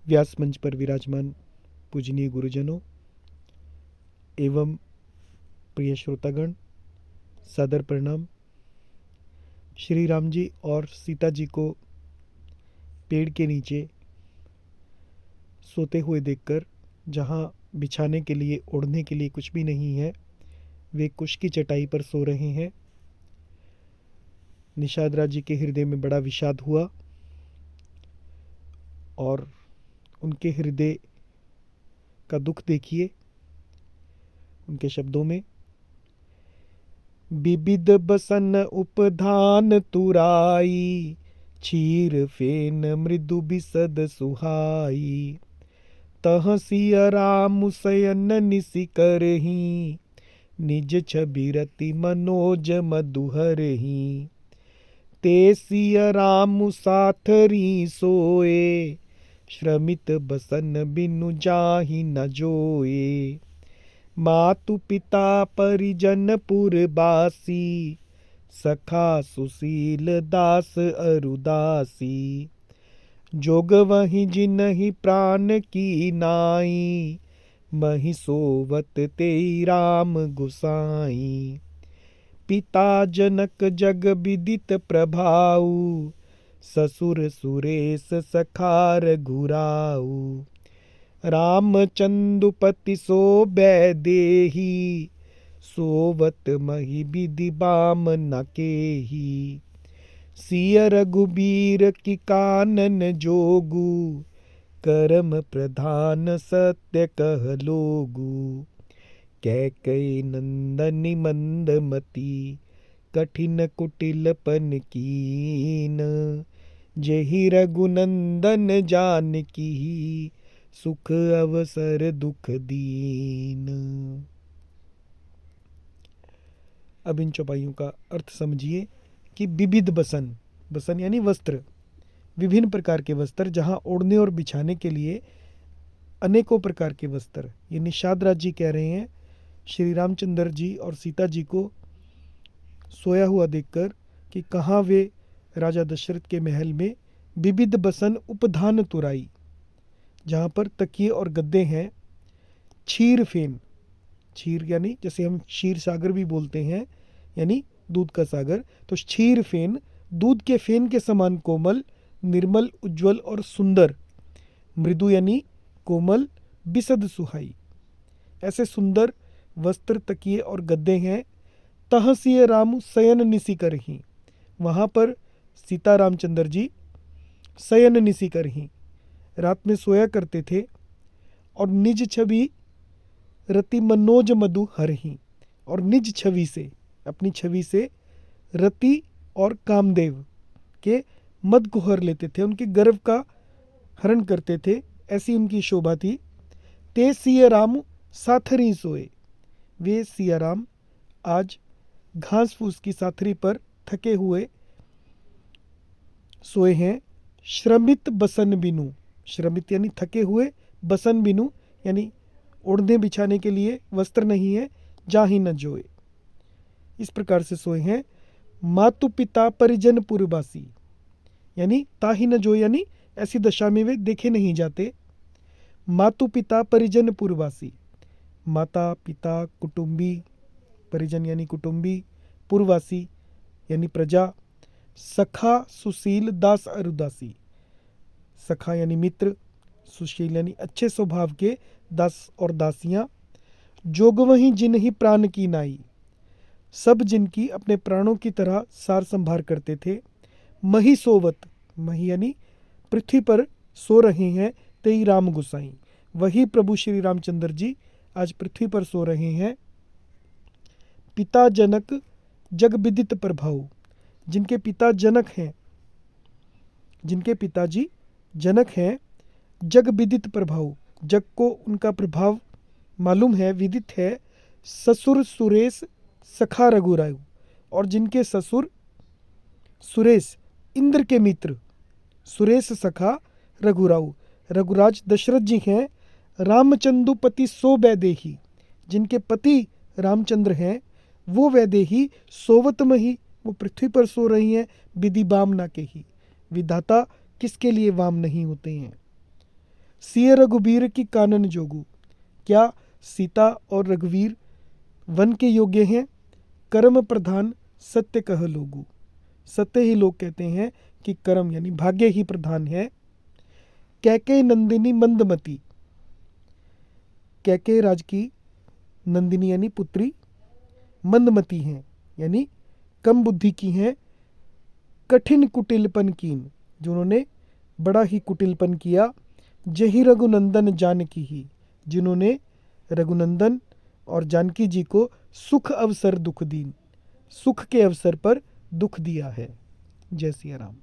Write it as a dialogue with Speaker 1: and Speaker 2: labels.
Speaker 1: व्यास मंच पर विराजमान पूजनीय गुरुजनों एवं प्रिय श्रोतागण, सादर प्रणाम। श्री राम जी और सीता जी को पेड़ के नीचे सोते हुए देखकर, जहाँ बिछाने के लिए, ओढ़ने के लिए कुछ भी नहीं है, वे कुश की चटाई पर सो रहे हैं। निषाद राज जी के हृदय में बड़ा विषाद हुआ और उनके हृदय का दुख देखिए उनके शब्दों में। बिबिद बसन उपधान तुराई, क्षीर फेन मृदु बिसद सुहाई। तह सिय राम शयन निसि करही, निज छबि रति मनोज मधुहरही। ते सिय राम साथरी सोए, श्रमित बसन बिनु जाहि न जोए। मातु पिता परिजन पुरबासी, सखा सुशील दास अरुदासी। जोग वही जिनहि प्राण की नाई, महि सोवत तेई राम गुसाई। पिता जनक जग विदित प्रभाऊ, ससुर सुरेश सखा रघुराऊ। रामचंदुपति सो बैदेही, सोवत मही विधि बाम न केही। सिय रघुबीर की कानन जोगु, करम प्रधान सत्य कह लोगु। कैकेयी नंदनी मंदमती, कठिन कुटिलपन कीन। जेहि रघुनंदन जानकी, सुख अवसर दुख दीन। अब इन चौपाइयों का अर्थ समझिए कि विविध बसन, बसन यानी वस्त्र, विभिन्न प्रकार के वस्त्र, जहाँ ओढ़ने और बिछाने के लिए अनेकों प्रकार के वस्त्र। ये निषाद राज जी कह रहे हैं श्री रामचंद्र जी और सीता जी को सोया हुआ देखकर कि कहाँ वे राजा दशरथ के महल में विविध बसन उपधान तुराई, जहाँ पर तकिए और गद्दे हैं। क्षीर फेन, क्षीर यानी जैसे हम क्षीर सागर भी बोलते हैं, यानी दूध का सागर, तो क्षीर फेन दूध के फेन के समान कोमल, निर्मल, उज्जवल और सुंदर। मृदु यानी कोमल, बिसद सुहाई, ऐसे सुंदर वस्त्र, तकिए और गद्दे हैं। तह सिय राम शयन निसि करही, वहाँ पर सीता रामचंद्र जी शयन निसि करही, रात में सोया करते थे। और निज छवि रति मनोज मधु हरही, और निज छवि से, अपनी छवि से रति और कामदेव के मद को हर लेते थे, उनके गर्व का हरण करते थे, ऐसी उनकी शोभा थी। ते सिय राम साथरी सोए, वे सिया राम आज घास फूस की साथरी पर थके हुए सोए हैं। श्रमित बसन बिनु, श्रमित यानी थके हुए, बसन बिनु यानी ओढ़ने बिछाने के लिए वस्त्र नहीं है, जाहि न जोए, इस प्रकार से सोए हैं। मातु पिता परिजन पुरबासी, यानी ताहि न जोए यानी ऐसी दशा में वे देखे नहीं जाते। मातु पिता परिजन पुरवासी, माता पिता कुटुंबी, परिजन यानी कुटुंबी, पुरवासी यानी प्रजा। सखा सुशील दास अरुदासी, सखा यानी मित्र, सुशील यानी अच्छे स्वभाव के दास और दासियां। जोग वही जिनहि प्राण की नाई, सब जिनकी अपने प्राणों की तरह सार संभार करते थे। मही सोवत, मही यानी पृथ्वी पर सो रहे हैं, तेई राम गुसाई, वही प्रभु श्री रामचंद्र जी आज पृथ्वी पर सो रहे हैं। पिता जनक जग विदित प्रभाऊ, जिनके पिता जनक हैं, जिनके पिताजी जनक हैं, जग विदित प्रभाऊ, जग को उनका प्रभाव मालूम है, विदित है। ससुर सुरेश सखा रघुराऊ, और जिनके ससुर सुरेश इंद्र के मित्र, सुरेश सखा रघुराऊ रघुराज दशरथ जी हैं। रामचंदुपति सो वैदेही, जिनके पति रामचंद्र हैं, वो वैदेही। सोवत मही, वो पृथ्वी पर सो रही हैं। विधि बाम ना के ही, विधाता किसके लिए वाम नहीं होते हैं। सिय रघुबीर की कानन जोगू, क्या सीता और रघुवीर वन के योग्य हैं? कर्म प्रधान सत्य कह लोगू, सत्य ही लोग कहते हैं कि कर्म यानी भाग्य ही प्रधान है। कैकेयी नंदिनी मंदमती, कैकेयी राज की नंदिनी यानी पुत्री मंदमती हैं यानी कम बुद्धि की हैं। कठिन कुटिलपन कीन, जिन्होंने बड़ा ही कुटिलपन किया। जही रघुनंदन जानकी ही, जिन्होंने रघुनंदन और जानकी जी को सुख अवसर दुख दीन, सुख के अवसर पर दुख दिया है। जय सिया राम।